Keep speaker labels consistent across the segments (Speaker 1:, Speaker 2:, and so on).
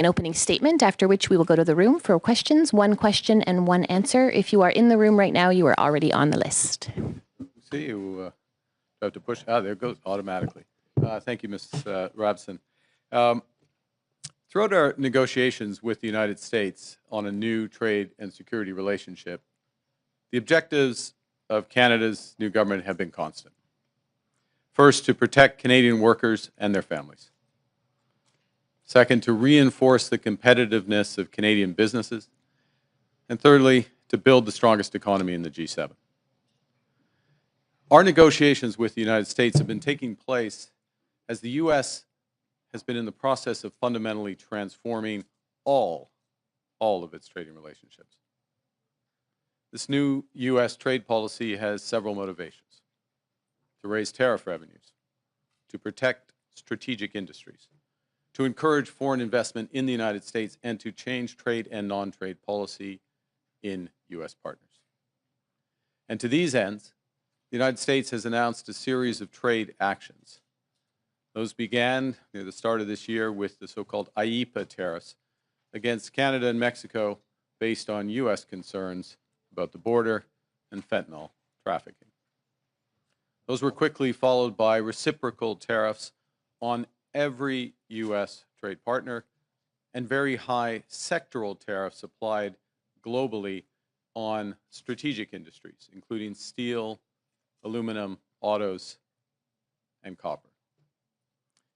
Speaker 1: an opening statement, after which we will go to the room for questions. One question and one answer. If you are in the room right now, you are already on the list.
Speaker 2: See, you have to push. There it goes automatically. Thank you, Ms. Robson. Throughout our negotiations with the United States on a new trade and security relationship, the objectives of Canada's new government have been constant. First, to protect Canadian workers and their families. Second, to reinforce the competitiveness of Canadian businesses. And thirdly, to build the strongest economy in the G7. Our negotiations with the United States have been taking place as the U.S. has been in the process of fundamentally transforming all of its trading relationships. This new U.S. trade policy has several motivations: to raise tariff revenues, to protect strategic industries, to encourage foreign investment in the United States, and to change trade and non-trade policy in U.S. partners. And to these ends, the United States has announced a series of trade actions. Those began near the start of this year with the so-called IEEPA tariffs against Canada and Mexico based on U.S. concerns about the border and fentanyl trafficking. Those were quickly followed by reciprocal tariffs on every U.S. trade partner and very high sectoral tariffs applied globally on strategic industries, including steel, aluminum, autos, and copper.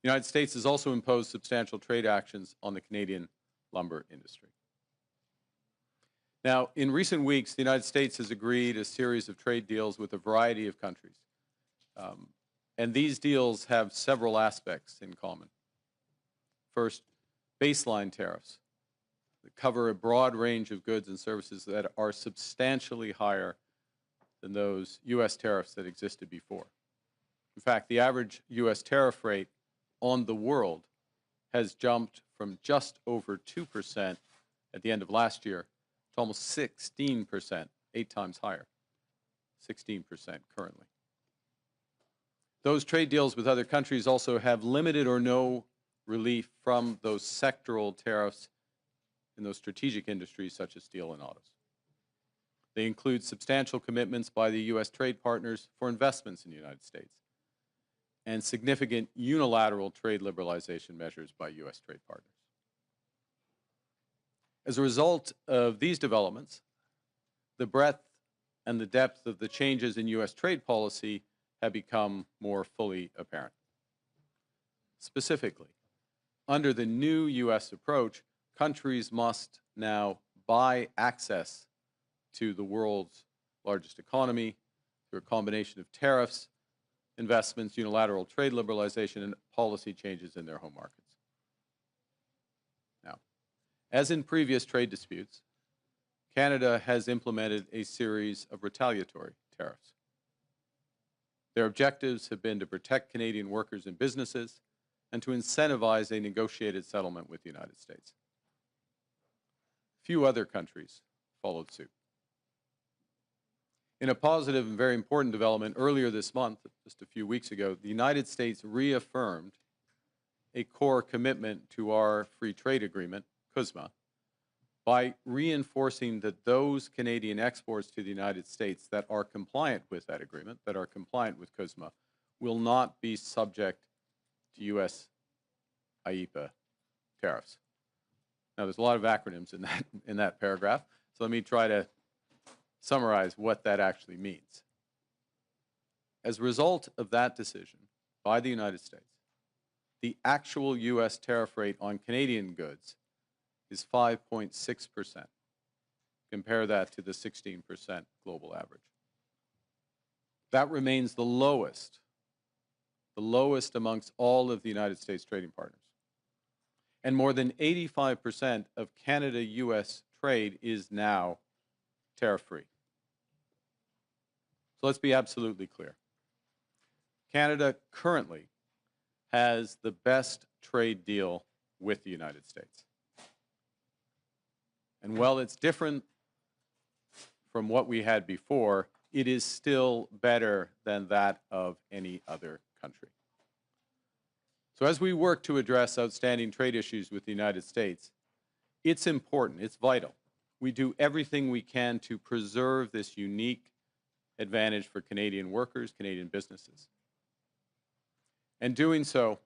Speaker 2: The United States has also imposed substantial trade actions on the Canadian lumber industry. Now, in recent weeks, the United States has agreed a series of trade deals with a variety of countries. And these deals have several aspects in common. First, baseline tariffs that cover a broad range of goods and services that are substantially higher than those U.S. tariffs that existed before. In fact, the average U.S. tariff rate on the world has jumped from just over 2% at the end of last year to almost 16%, 8 times higher, 16% currently. Those trade deals with other countries also have limited or no relief from those sectoral tariffs in those strategic industries such as steel and autos. They include substantial commitments by the U.S. trade partners for investments in the United States and significant unilateral trade liberalization measures by U.S. trade partners. As a result of these developments, the breadth and the depth of the changes in U.S. trade policy have become more fully apparent. Specifically, under the new U.S. approach, countries must now buy access to the world's largest economy through a combination of tariffs, investments, unilateral trade liberalization, and policy changes in their home markets. Now, as in previous trade disputes, Canada has implemented a series of retaliatory tariffs. Their objectives have been to protect Canadian workers and businesses and to incentivize a negotiated settlement with the United States. Few other countries followed suit. In a positive and very important development earlier this month, just a few weeks ago, the United States reaffirmed a core commitment to our free trade agreement, CUSMA, by reinforcing that those Canadian exports to the United States that are compliant with that agreement, that are compliant with CUSMA, will not be subject to U.S. IEEPA tariffs. Now, there's a lot of acronyms in that paragraph, so let me try to summarize what that actually means. As a result of that decision by the United States, the actual U.S. tariff rate on Canadian goods is 5.6%. Compare that to the 16% global average. That remains the lowest amongst all of the United States trading partners. And more than 85% of Canada-U.S. trade is now tariff-free. So let's be absolutely clear. Canada currently has the best trade deal with the United States. And while it's different from what we had before, it is still better than that of any other country. So as we work to address outstanding trade issues with the United States, It's important, it's vital. We do everything we can to preserve this unique advantage for Canadian workers, Canadian businesses. And doing so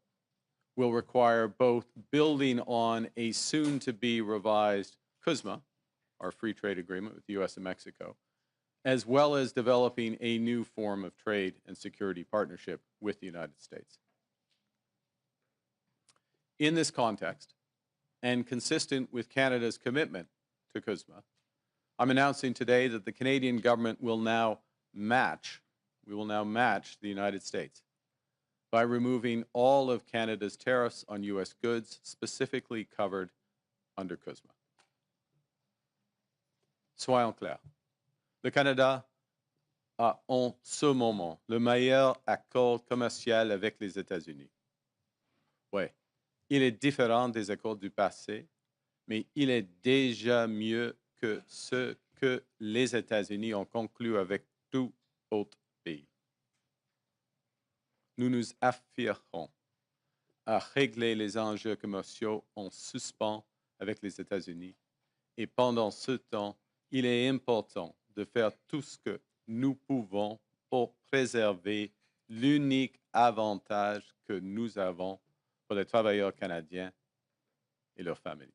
Speaker 2: will require both building on a soon-to-be revised CUSMA, our free trade agreement with the U.S. and Mexico, as well as developing a new form of trade and security partnership with the United States. In this context, and consistent with Canada's commitment to CUSMA, I'm announcing today that the Canadian government will now match the United States by removing all of Canada's tariffs on U.S. goods specifically covered under CUSMA. Soyons clairs, le Canada a en ce moment le meilleur accord commercial avec les États-Unis. Oui, il est différent des accords du passé, mais il est déjà mieux que ce que les États-Unis ont conclu avec tout autre pays. Nous nous affirmons à régler les enjeux commerciaux en suspens avec les États-Unis et pendant ce temps, il est important de faire tout ce que nous pouvons pour préserver l'unique avantage que nous avons pour les travailleurs canadiens et leurs familles.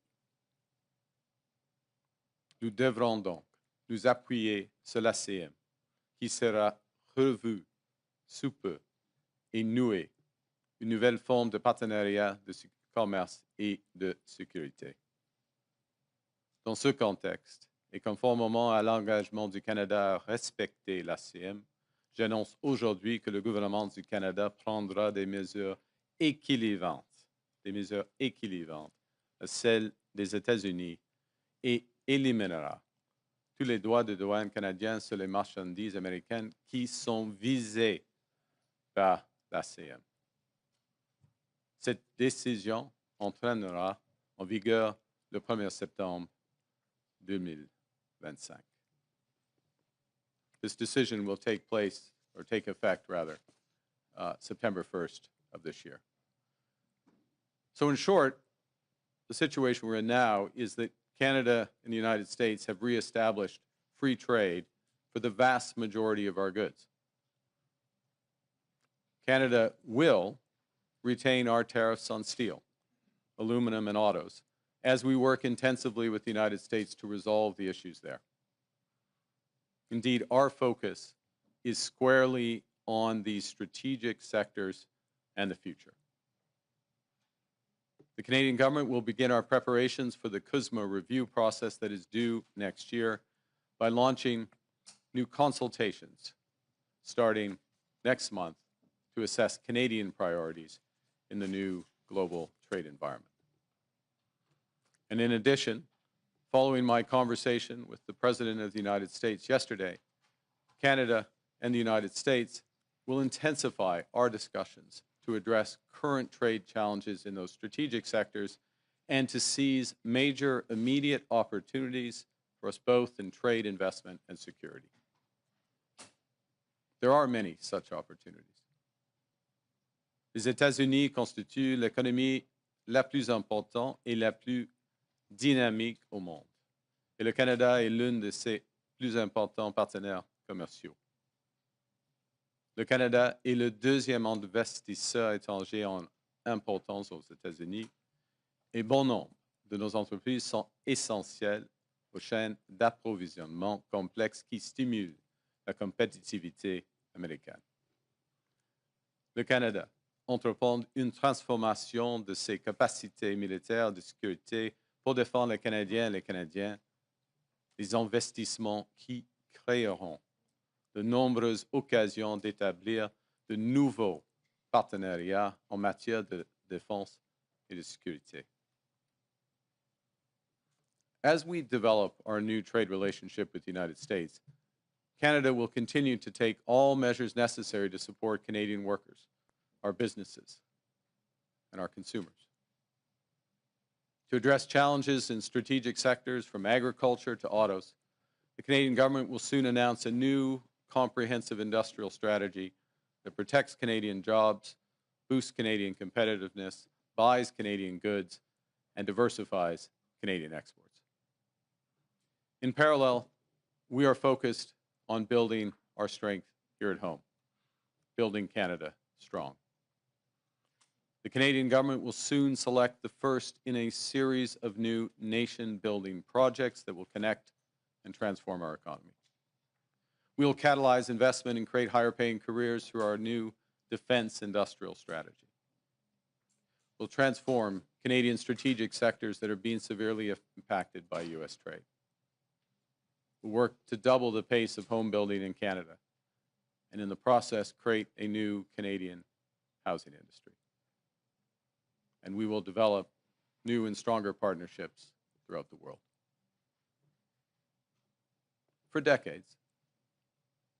Speaker 2: Nous devrons donc nous appuyer sur l'ACM, qui sera revu sous peu et nouer une nouvelle forme de partenariat de commerce et de sécurité. Dans ce contexte, et conformément à l'engagement du Canada à respecter l'ACM, j'annonce aujourd'hui que le gouvernement du Canada prendra des mesures équilibrantes à celles des États-Unis et éliminera tous les droits de douane canadiens sur les marchandises américaines qui sont visées par l'ACM. Cette décision entraînera en vigueur le 1er septembre 2025. This decision will take effect, September 1st of this year. So in short, the situation we're in now is that Canada and the United States have reestablished free trade for the vast majority of our goods. Canada will retain our tariffs on steel, aluminum, and autos as we work intensively with the United States to resolve the issues there. Indeed, our focus is squarely on these strategic sectors and the future. The Canadian government will begin our preparations for the CUSMA review process that is due next year by launching new consultations starting next month to assess Canadian priorities in the new global trade environment. And in addition, following my conversation with the President of the United States yesterday, Canada and the United States will intensify our discussions to address current trade challenges in those strategic sectors and to seize major immediate opportunities for us both in trade, investment, and security. There are many such opportunities. Les États-Unis constituent l'économie la plus importante et la plus dynamique au monde. Et le Canada est l'un de ses plus importants partenaires commerciaux. Le Canada est le deuxième investisseur étranger en importance aux États-Unis et bon nombre de nos entreprises sont essentielles aux chaînes d'approvisionnement complexes qui stimulent la compétitivité américaine. Le Canada entreprend une transformation de ses capacités militaires de sécurité pour défendre les Canadiens et les Canadiens, des investissements qui créeront de nombreuses occasions d'établir de nouveaux partenariats en matière de défense et de sécurité. As we develop our new trade relationship with the United States, Canada will continue to take all measures necessary to support Canadian workers, our businesses, and our consumers. To address challenges in strategic sectors from agriculture to autos, the Canadian government will soon announce a new comprehensive industrial strategy that protects Canadian jobs, boosts Canadian competitiveness, buys Canadian goods, and diversifies Canadian exports. In parallel, we are focused on building our strength here at home, building Canada strong. The Canadian government will soon select the first in a series of new nation-building projects that will connect and transform our economy. We will catalyze investment and create higher-paying careers through our new defense industrial strategy. We'll transform Canadian strategic sectors that are being severely impacted by U.S. trade. We'll work to double the pace of home building in Canada, and in the process, create a new Canadian housing industry. And we will develop new and stronger partnerships throughout the world. For decades,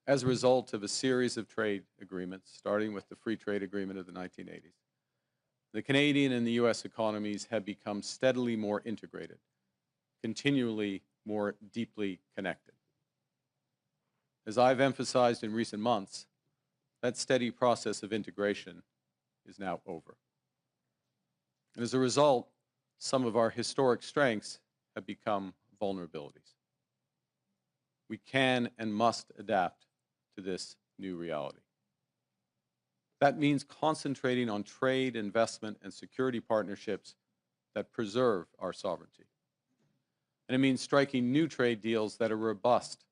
Speaker 2: as a result of a series of trade agreements, starting with the Free Trade Agreement of the 1980s, the Canadian and the U.S. economies have become steadily more integrated, continually more deeply connected. As I've emphasized in recent months, that steady process of integration is now over. And as a result, some of our historic strengths have become vulnerabilities. We can and must adapt to this new reality. That means concentrating on trade, investment, and security partnerships that preserve our sovereignty. And it means striking new trade deals that are robust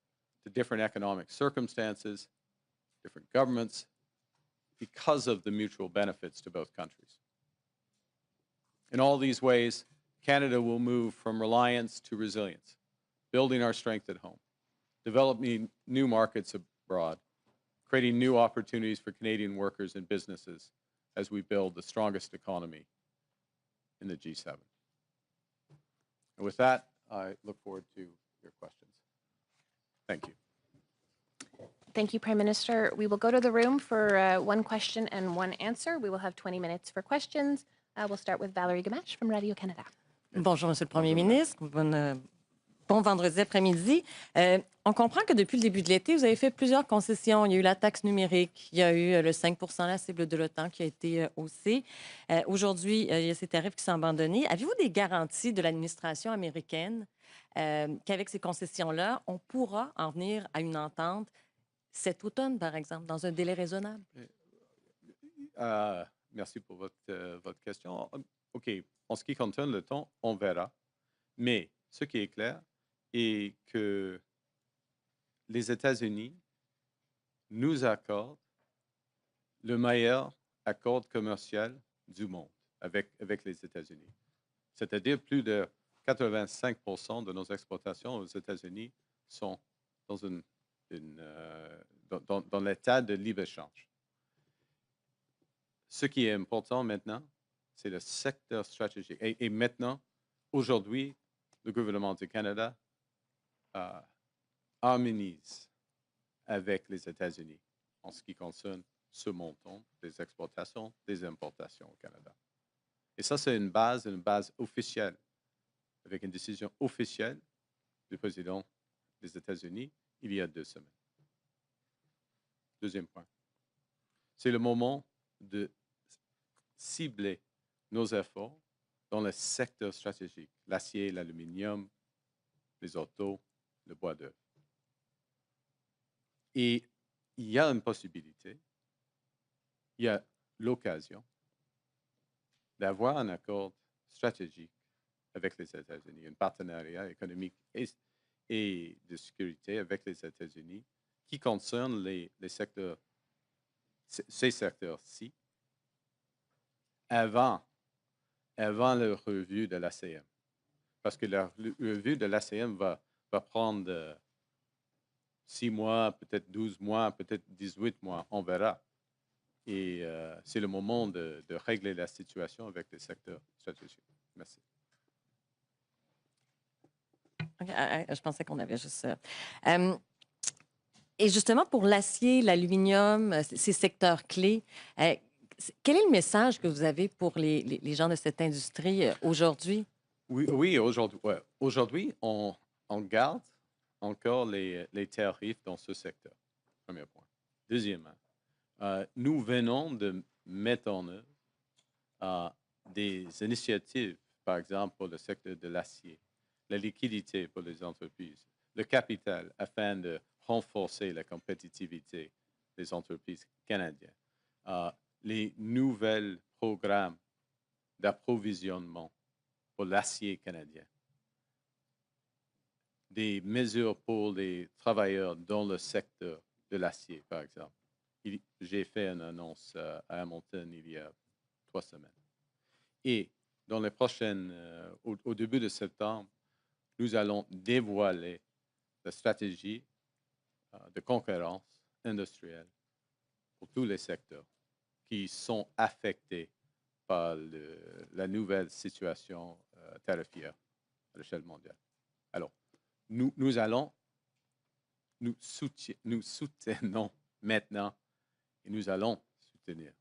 Speaker 2: to different economic circumstances, different governments, because of the mutual benefits to both countries. In all these ways, Canada will move from reliance to resilience, building our strength at home, developing new markets abroad, creating new opportunities for Canadian workers and businesses as we build the strongest economy in the G7. And with that, I look forward to your questions. Thank you.
Speaker 1: Thank you, Prime Minister. We will go to the room for one question and one answer. We will have 20 minutes for questions. We'll start with Valérie Gamache from Radio-Canada.
Speaker 3: Bonjour, Monsieur le Premier ministre. Bon vendredi après-midi. On comprend que depuis le début de l'été, vous avez fait plusieurs concessions. Il y a eu la taxe numérique, il y a eu le 5 % la cible de l'OTAN qui a été haussée. Aujourd'hui, il y a ces tarifs qui sont abandonnés. Avez-vous des garanties de l'administration américaine qu'avec ces concessions-là, on pourra en venir à une entente cet automne, par exemple, dans un délai raisonnable?
Speaker 2: Merci pour votre question. OK. En ce qui concerne le temps, on verra. Mais ce qui est clair est que les États-Unis nous accordent le meilleur accord commercial du monde avec les États-Unis. C'est-à-dire plus de 85 % de nos exportations aux États-Unis sont dans l'état de libre-échange. Ce qui est important maintenant, c'est le secteur stratégique. Et maintenant, aujourd'hui, le gouvernement du Canada harmonise avec les États-Unis en ce qui concerne ce montant des exportations, des importations au Canada. Et ça, c'est une base officielle, avec une décision officielle du président des États-Unis il y a 2 semaines. Deuxième point, c'est le moment de cibler nos efforts dans le secteur stratégique, l'acier, l'aluminium, les autos, le bois d'œuvre. Et il y a une possibilité, il y a l'occasion d'avoir un accord stratégique avec les États-Unis, un partenariat économique et de sécurité avec les États-Unis qui concerne ces secteurs-ci avant la revue de l'ACM. Parce que la revue de l'ACM va prendre 6 mois, peut-être 12 mois, peut-être 18 mois, on verra. Et c'est le moment de régler la situation avec les secteurs stratégiques. Merci.
Speaker 3: Okay, je pensais qu'on avait juste ça. Et justement, pour l'acier, l'aluminium, ces secteurs clés, quel est le message que vous avez pour les gens de cette industrie aujourd'hui?
Speaker 2: Oui, aujourd'hui. Ouais. Aujourd'hui, on garde encore les tarifs dans ce secteur. Premier point. Deuxièmement, nous venons de mettre en œuvre des initiatives par exemple pour le secteur de l'acier, la liquidité pour les entreprises, le capital afin de renforcer la compétitivité des entreprises canadiennes, les nouveaux programmes d'approvisionnement pour l'acier canadien, des mesures pour les travailleurs dans le secteur de l'acier, par exemple. J'ai fait une annonce à Hamilton il y a 3 semaines. Et dans les prochaines, au début de septembre, nous allons dévoiler la stratégie de concurrence industrielle pour tous les secteurs qui sont affectés par la nouvelle situation tarifaire à l'échelle mondiale. Alors, nous soutenons maintenant et nous allons soutenir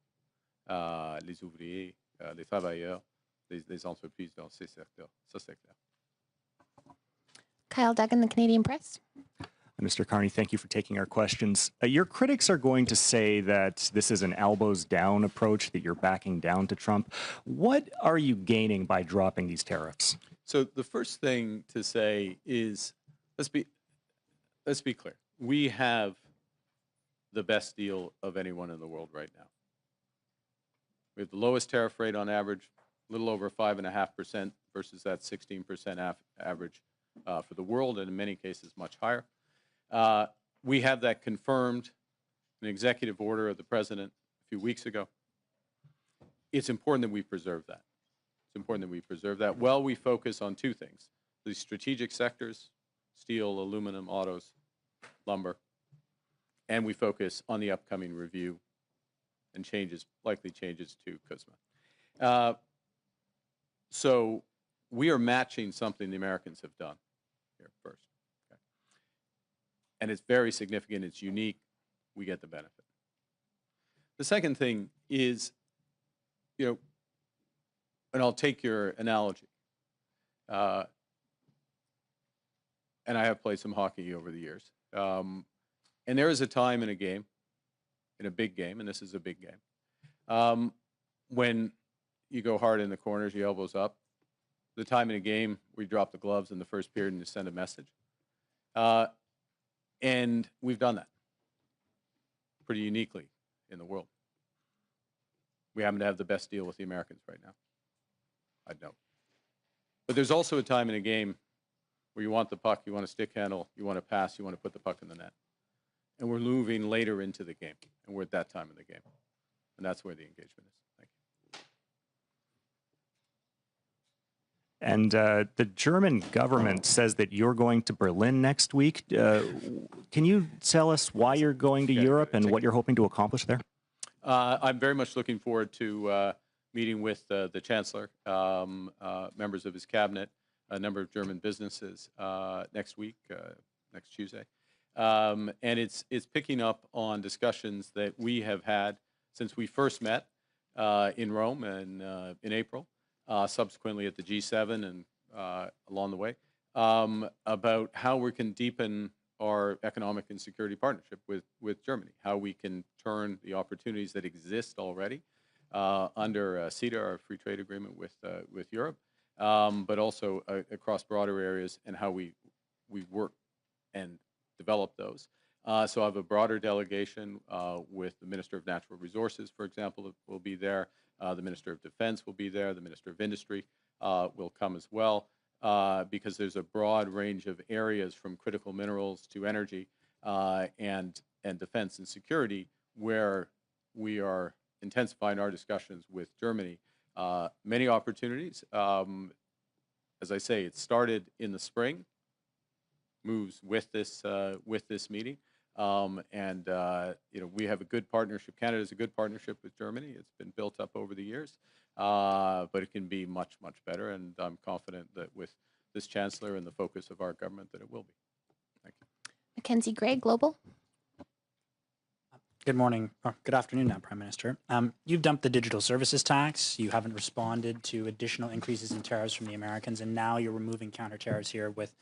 Speaker 2: les ouvriers, les travailleurs, les entreprises dans ces secteurs. Ça, c'est clair.
Speaker 1: Kyle Duggan, the Canadian Press.
Speaker 4: Mr. Carney, thank you for taking our questions. Your critics are going to say that this is an elbows down approach, that you're backing down to Trump. What are you gaining by dropping these tariffs?
Speaker 2: So the first thing to say is, let's be clear. We have the best deal of anyone in the world right now. We have the lowest tariff rate on average, a little over 5.5% versus that 16% average for the world, and in many cases much higher. We have that confirmed in an executive order of the president a few weeks ago. It's important that we preserve that. It's important that we preserve that while we focus on two things: the strategic sectors, steel, aluminum, autos, lumber, and we focus on the upcoming review and likely changes to CUSMA. So we are matching something the Americans have done here first. Okay? And it's very significant. It's unique. We get the benefit. The second thing is, and I'll take your analogy. And I have played some hockey over the years. And there is a time in a game, in a big game, and this is a big game, when you go hard in the corners, your elbows up. The time in a game where you drop the gloves in the first period and you send a message. And we've done that pretty uniquely in the world. We happen to have the best deal with the Americans right now, I'd note. But there's also a time in a game where you want the puck, you want a stick handle, you want to pass, you want to put the puck in the net. And we're moving later into the game, and we're at that time of the game. And that's where the engagement is. Thank you.
Speaker 4: And the German government says that you're going to Berlin next week. Can you tell us why you're going to Europe and what you're hoping to accomplish there?
Speaker 2: I'm very much looking forward to meeting with the Chancellor, members of his cabinet, a number of German businesses next week, next Tuesday. And it's picking up on discussions that we have had since we first met in Rome and in April, subsequently at the G7 and along the way, about how we can deepen our economic and security partnership with Germany, how we can turn the opportunities that exist already under CETA, our free trade agreement with Europe, but also across broader areas, and how we work and develop those. So I have a broader delegation with the Minister of Natural Resources, for example, will be there. The Minister of Defense will be there. The Minister of Industry will come as well, because there's a broad range of areas from critical minerals to energy and defense and security where we are intensifying our discussions with Germany. Many opportunities. As I say, it started in the spring, moves with this meeting, and we have a good partnership. Canada has a good partnership with Germany. It's been built up over the years, but it can be much, much better. And I'm confident that with this Chancellor and the focus of our government, that it will be. Thank you.
Speaker 1: Mackenzie Gray, Global.
Speaker 5: Good morning, or good afternoon now, Prime Minister. You've dumped the digital services tax. You haven't responded to additional increases in tariffs from the Americans, and now you're removing counter tariffs here with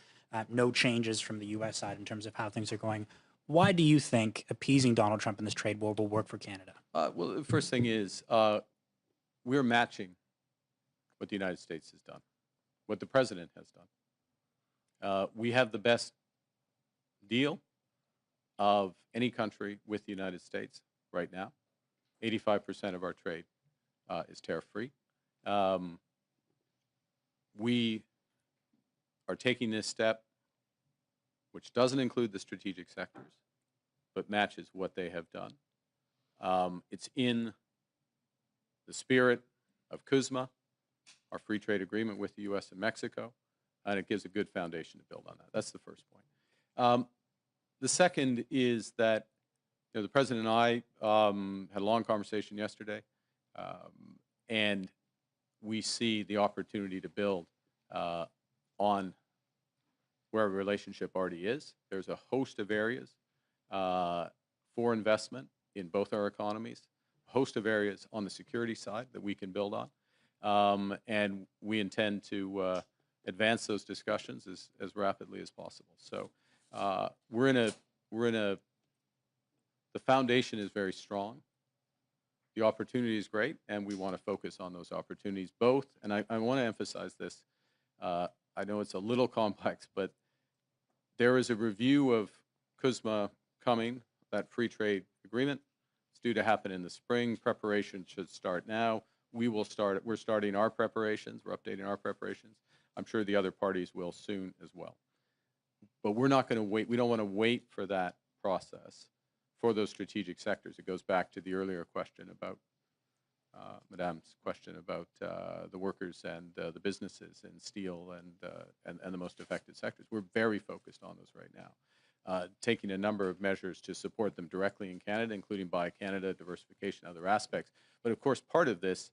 Speaker 5: no changes from the U.S. side in terms of how things are going. Why do you think appeasing Donald Trump in this trade war will work for Canada?
Speaker 2: Well, the first thing is we're matching what the United States has done. what the president has done. We have the best deal of any country with the United States right now. 85% of our trade is tariff-free. We are taking this step, which doesn't include the strategic sectors, but matches what they have done. It's in the spirit of CUSMA, our free trade agreement with the U.S. and Mexico, and it gives a good foundation to build on that. That's the first point. The second is that the President and I had a long conversation yesterday, and we see the opportunity to build on where our relationship already is. There's a host of areas for investment in both our economies, a host of areas on the security side that we can build on, and we intend to advance those discussions as rapidly as possible. So the foundation is very strong. The opportunity is great, and we want to focus on those opportunities both. And I want to emphasize this. I know it's a little complex, but there is a review of CUSMA coming, that free trade agreement. It's due to happen in the spring. Preparation should start now. We're starting our preparations. We're updating our preparations. I'm sure the other parties will soon as well. But we're not going to wait. We don't want to wait for that process for those strategic sectors. It goes back to the earlier question about Madame's question about the workers and the businesses in steel and the most affected sectors. We're very focused on those right now, taking a number of measures to support them directly in Canada, including Buy Canada, diversification, other aspects. But of course, part of this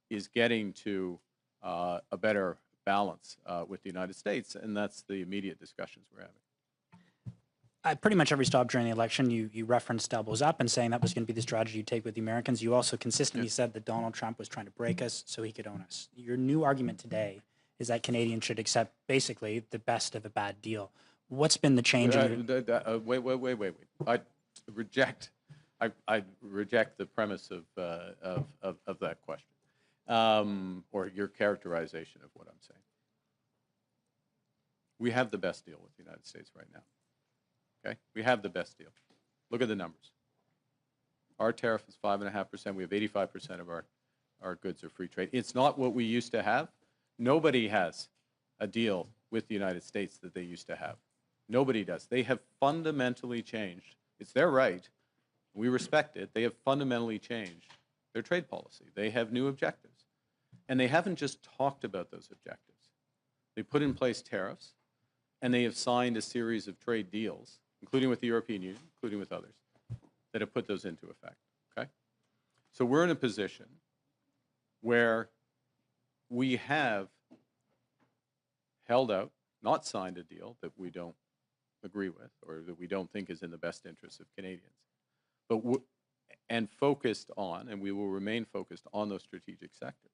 Speaker 2: is getting to a better balance with the United States, and that's the immediate discussions we're having.
Speaker 5: Pretty much every stop during the election, you referenced elbows up and saying that was going to be the strategy you take with the Americans. You also consistently said that Donald Trump was trying to break us so he could own us. Your new argument today is that Canadians should accept basically the best of a bad deal. What's been the change?
Speaker 2: Wait. I reject the premise of that question, or your characterization of what I'm saying. We have the best deal with the United States right now. Okay, we have the best deal. Look at the numbers. Our tariff is 5.5%. We have 85% of our goods are free trade. It's not what we used to have. Nobody has a deal with the United States that they used to have. Nobody does. They have fundamentally changed. It's their right. We respect it. They have fundamentally changed their trade policy. They have new objectives. And they haven't just talked about those objectives. They put in place tariffs, and they have signed a series of trade deals, including with the European Union, including with others, that have put those into effect, okay? So we're in a position where we have held out, not signed a deal that we don't agree with or that we don't think is in the best interest of Canadians, but and focused on, and we will remain focused on those strategic sectors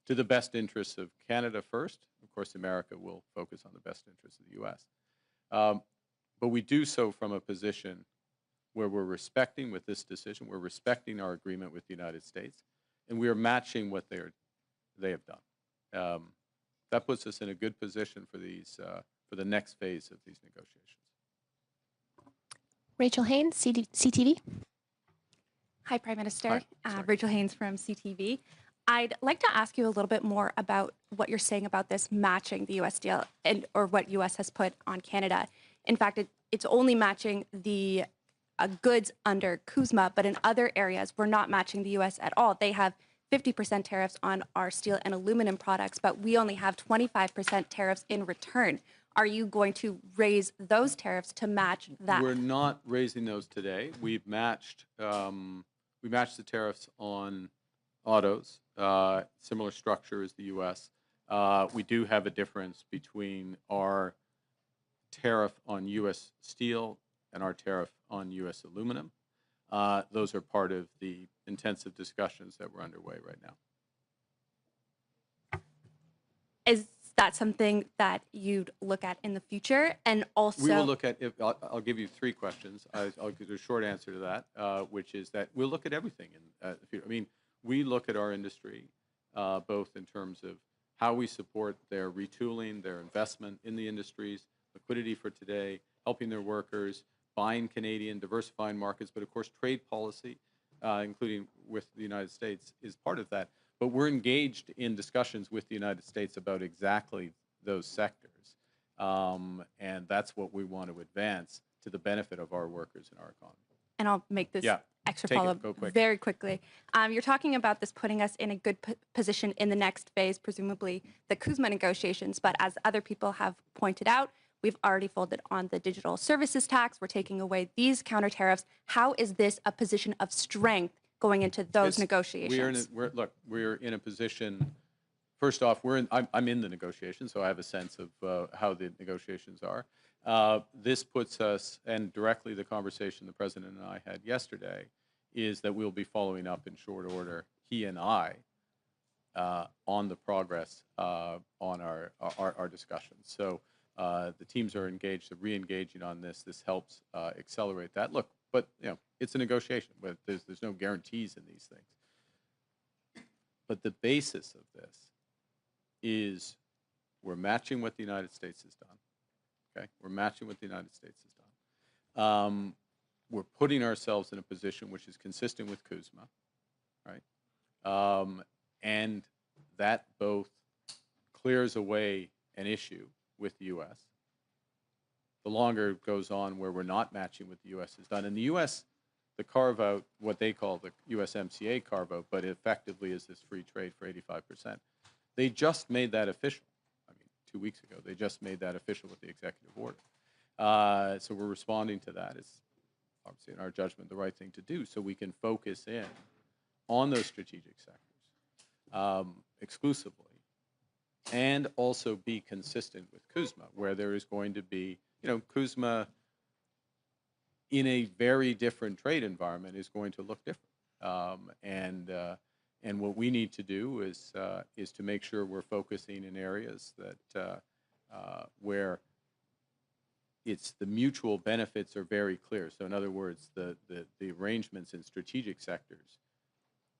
Speaker 2: to the best interests of Canada first. Of course, America will focus on the best interests of the U.S. But we do so from a position where we're respecting, with this decision, we're respecting our agreement with the United States, and we are matching what they have done. That puts us in a good position for the next phase of these negotiations.
Speaker 1: Rachel Haynes, CTV.
Speaker 6: Hi, Prime Minister.
Speaker 2: Hi.
Speaker 6: Rachel Haynes from CTV. I'd like to ask you a little bit more about what you're saying about this matching the U.S. deal or what U.S. has put on Canada. In fact, it's only matching the goods under CUSMA, but in other areas, we're not matching the U.S. at all. They have 50% tariffs on our steel and aluminum products, but we only have 25% tariffs in return. Are you going to raise those tariffs to match that?
Speaker 2: We're not raising those today. We've matched the tariffs on autos, similar structure as the U.S. We do have a difference between our tariff on U.S. steel and our tariff on U.S. aluminum. Those are part of the intensive discussions that we're underway right now.
Speaker 6: Is that something that you'd look at in the future? And also,
Speaker 2: we will look at. I'll give you three questions. I'll give you a short answer to that, which is that we'll look at everything. I mean, we look at our industry both in terms of how we support their retooling, their investment in the industries, liquidity for today, helping their workers, buying Canadian, diversifying markets, but of course trade policy, including with the United States, is part of that. But we're engaged in discussions with the United States about exactly those sectors. And that's what we want to advance to the benefit of our workers and our economy.
Speaker 6: And I'll make this extra follow-up very quickly. You're talking about this putting us in a good position in the next phase, presumably the CUSMA negotiations. But as other people have pointed out, we've already folded on the digital services tax. We're taking away these counter tariffs. How is this a position of strength going into those negotiations?
Speaker 2: We're in a position. First off, I'm in the negotiations, so I have a sense of how the negotiations are. This puts us, and directly the conversation the President and I had yesterday, is that we'll be following up in short order, he and I, on the progress on our discussions. So the teams are engaged, re-engaging on this. This helps accelerate that. Look, but it's a negotiation. But there's no guarantees in these things. But the basis of this is we're matching what the United States has done. Okay, we're matching what the United States has done. We're putting ourselves in a position which is consistent with CUSMA, right? And that both clears away an issue with the U.S. The longer it goes on where we're not matching what the U.S. has done. And the U.S., the carve-out, what they call the USMCA carve-out, but effectively is this free trade for 85%. They just made that official. 2 weeks ago, they just made that official with the executive order. So we're responding to that. It's obviously, in our judgment, the right thing to do so we can focus in on those strategic sectors exclusively and also be consistent with CUSMA, where there is going to be, CUSMA in a very different trade environment is going to look different. And what we need to do is to make sure we're focusing in areas that where it's the mutual benefits are very clear. So in other words, the arrangements in strategic sectors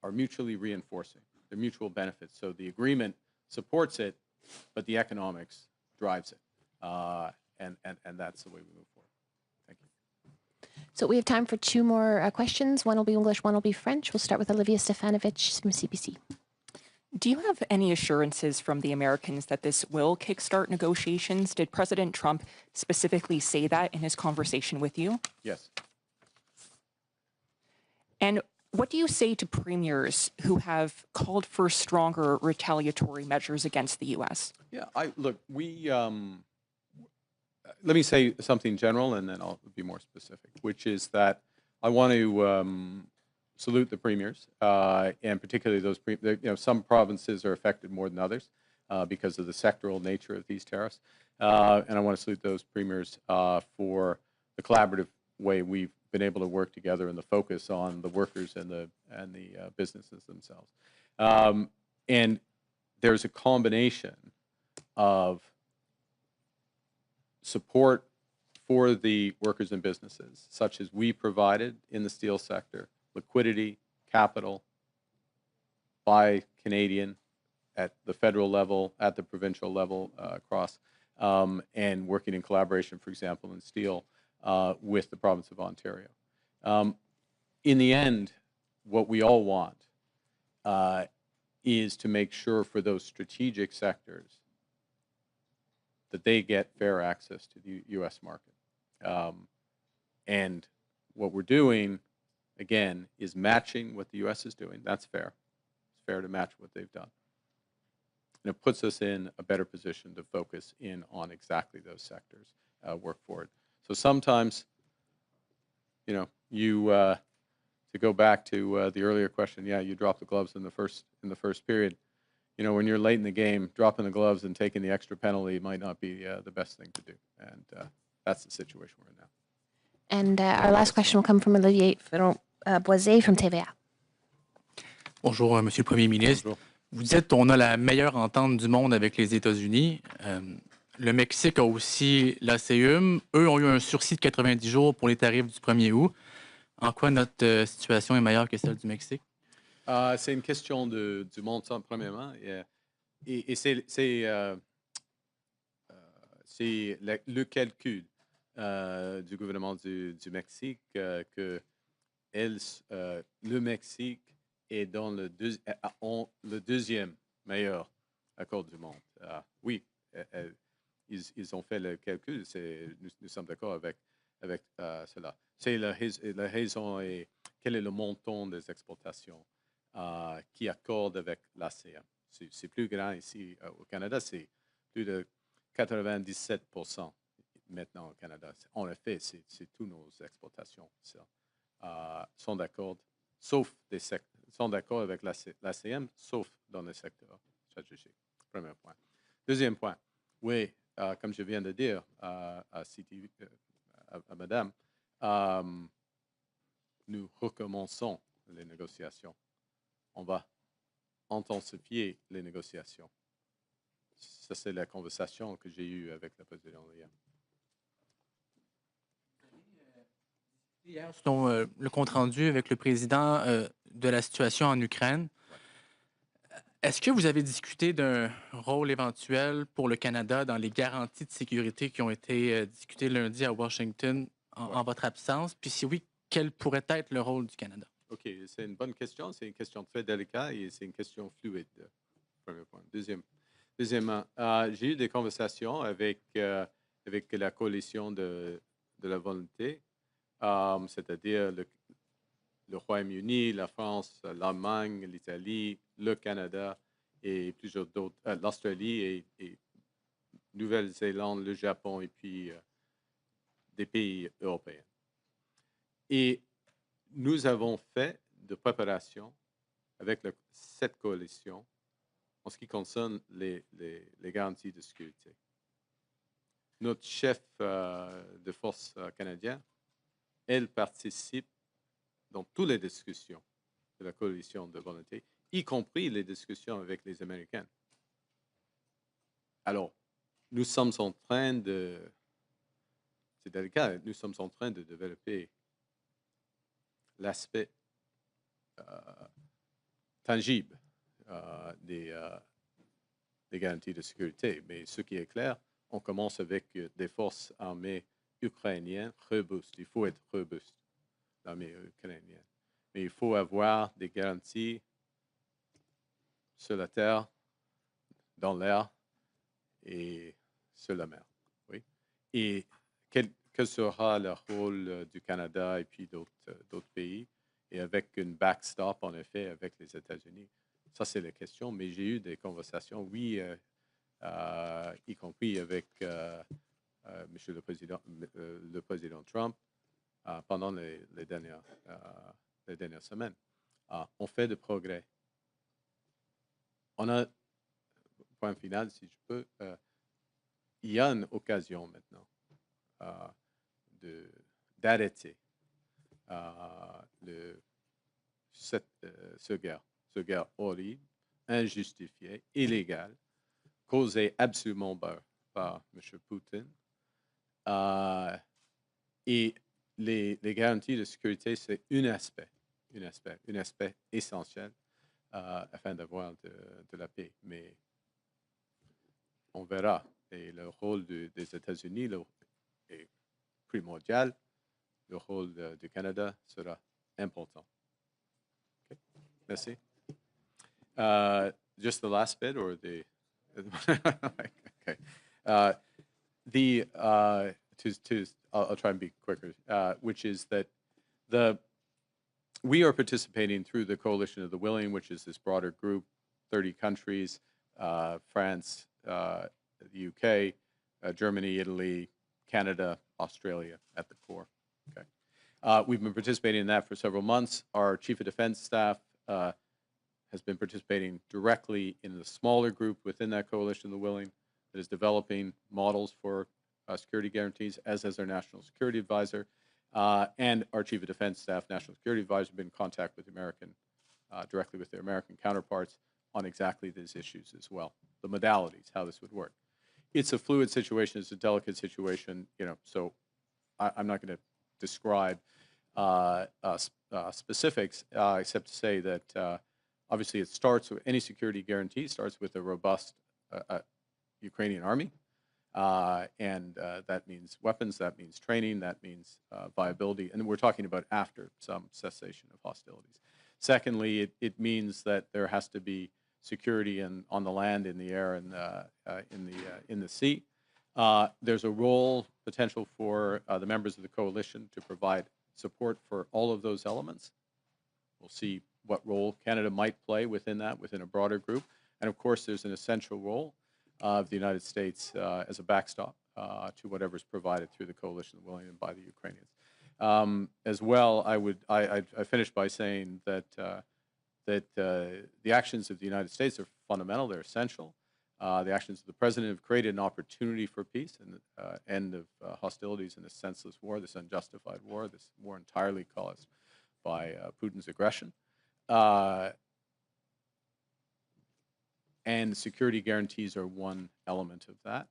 Speaker 2: are mutually reinforcing. They're mutual benefits. So the agreement supports it, but the economics drives it. And that's the way we move forward. Thank you.
Speaker 1: So we have time for two more questions. One will be English, one will be French. We'll start with Olivia Stefanovic from CBC.
Speaker 7: Do you have any assurances from the Americans that this will kickstart negotiations? Did President Trump specifically say that in his conversation with you?
Speaker 2: Yes.
Speaker 7: And what do you say to premiers who have called for stronger retaliatory measures against the U.S.?
Speaker 2: Yeah, look, let me say something general, and then I'll be more specific, which is that I want to salute the premiers, and particularly those, some provinces are affected more than others because of the sectoral nature of these tariffs. And I want to salute those premiers for the collaborative way we've been able to work together and the focus on the workers and the businesses themselves. And there's a combination of support for the workers and businesses, such as we provided in the steel sector, liquidity, capital, by Canadian at the federal level, at the provincial level, across, and working in collaboration, for example, in steel with the province of Ontario. In the end, what we all want is to make sure for those strategic sectors that they get fair access to the U.S. market. And what we're doing, again, is matching what the U.S. is doing. That's fair. It's fair to match what they've done. And it puts us in a better position to focus in on exactly those sectors, work forward. So sometimes, to go back to the earlier question, yeah, you drop the gloves in the first period. When you're late in the game, dropping the gloves and taking the extra penalty might not be the best thing to do. And that's the situation we're in now.
Speaker 1: And our last question will come from Olivier Boisé from TVA.
Speaker 8: Bonjour, Monsieur le Premier ministre.
Speaker 2: Bonjour.
Speaker 8: Vous dites on a la meilleure entente du monde avec les États-Unis. Le Mexique a aussi l'ACEUM. Eux ont eu un sursis de 90 jours pour les tarifs du 1er août. En quoi notre situation est meilleure que celle du Mexique?
Speaker 2: C'est une question du monde, premièrement. et c'est le calcul du gouvernement du Mexique que le Mexique est dans le deuxième meilleur accord du monde. Oui, ils ont fait le calcul. Nous sommes d'accord avec cela. C'est la raison et quel est le montant des exportations qui accorde avec l'ASEAN. C'est plus grand ici au Canada, c'est plus de 97% maintenant au Canada. En effet, c'est toutes nos exportations sont d'accord, sont d'accord avec l'ACM, sauf dans le secteur stratégique. Premier point. Deuxième point, oui, comme je viens de dire à Madame, nous recommençons les négociations. On va intensifier les négociations. Ça, c'est la conversation que j'ai eue avec le président hier.
Speaker 8: Hier, sur le compte-rendu avec le président de la situation en Ukraine. Est-ce que vous avez discuté d'un rôle éventuel pour le Canada dans les garanties de sécurité qui ont été discutées lundi à Washington en votre absence? Puis si oui, quel pourrait être le rôle du Canada?
Speaker 2: OK, c'est une bonne question. C'est une question très délicate et c'est une question fluide. Premier point. Deuxièmement, j'ai eu des conversations avec la coalition de la volonté, c'est-à-dire le Royaume-Uni, la France, l'Allemagne, l'Italie, le Canada et plusieurs d'autres, l'Australie et Nouvelle-Zélande, le Japon et puis des pays européens. Et nous avons fait de préparation avec cette coalition en ce qui concerne les garanties de sécurité. Notre chef de force canadien, elle participe dans toutes les discussions de la coalition de volonté, y compris les discussions avec les Américains. Alors, nous sommes en train de, c'est délicat, nous sommes en train de développer l'aspect tangible des garanties de sécurité. Mais ce qui est clair, on commence avec des forces armées ukrainiennes robustes. Il faut être robuste, l'armée ukrainienne. Mais il faut avoir des garanties sur la terre, dans l'air et sur la mer. Oui. Et quel sera le rôle du Canada et puis d'autres pays? Et avec une backstop, en effet, avec les États-Unis. Ça, c'est la question. Mais j'ai eu des conversations, oui, y compris avec Monsieur le Président Trump pendant les dernières semaines. On fait de progrès. On a, point final, si je peux, il y a une occasion maintenant d'arrêter ce guerre horrible, injustifiée, illégale, causée absolument par M. Poutine. Et les garanties de sécurité, c'est un aspect essentiel afin d'avoir de la paix. Mais on verra. Et le rôle des États-Unis est primordial. Le rôle du Canada sera important. Okay. Merci. Just the last bit or the... okay. I'll try and be quicker, which is that we are participating through the Coalition of the Willing, which is this broader group, 30 countries, France, the UK, Germany, Italy, Canada, Australia at the core. Okay. We've been participating in that for several months. Our Chief of Defense staff has been participating directly in the smaller group within that Coalition of the Willing that is developing models for security guarantees, as has our National Security Advisor. And our Chief of Defense Staff, National Security Advisor, have been in contact with directly with their American counterparts on exactly these issues as well, the modalities, how this would work. It's a fluid situation, it's a delicate situation, so I'm not going to describe specifics, except to say that Obviously, it starts with any security guarantee starts with a robust Ukrainian army, and that means weapons, that means training, that means viability, and we're talking about after some cessation of hostilities. Secondly, it means that there has to be security on the land, in the air, and in the sea. There's a role potential for the members of the coalition to provide support for all of those elements. We'll see what role Canada might play within that, within a broader group. And of course, there's an essential role of the United States as a backstop to whatever's provided through the coalition of the willing and by the Ukrainians. As well, I finished by saying that the actions of the United States are fundamental, they're essential. The actions of the president have created an opportunity for peace and end of hostilities in this senseless war, this unjustified war, this war entirely caused by Putin's aggression. And security guarantees are one element of that.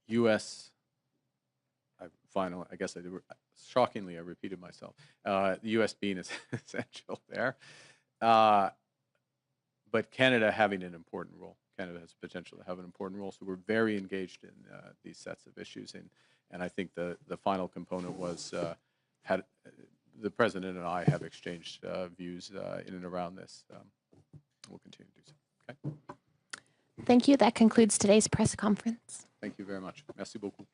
Speaker 2: U.S. I guess shockingly, I repeated myself. The U.S. being essential there, but Canada having an important role. Canada has potential to have an important role, so we're very engaged in these sets of issues, and I think the final component was the president and I have exchanged views in and around this. We'll continue to do so. Okay.
Speaker 1: Thank you. That concludes today's press conference.
Speaker 2: Thank you very much. Merci beaucoup.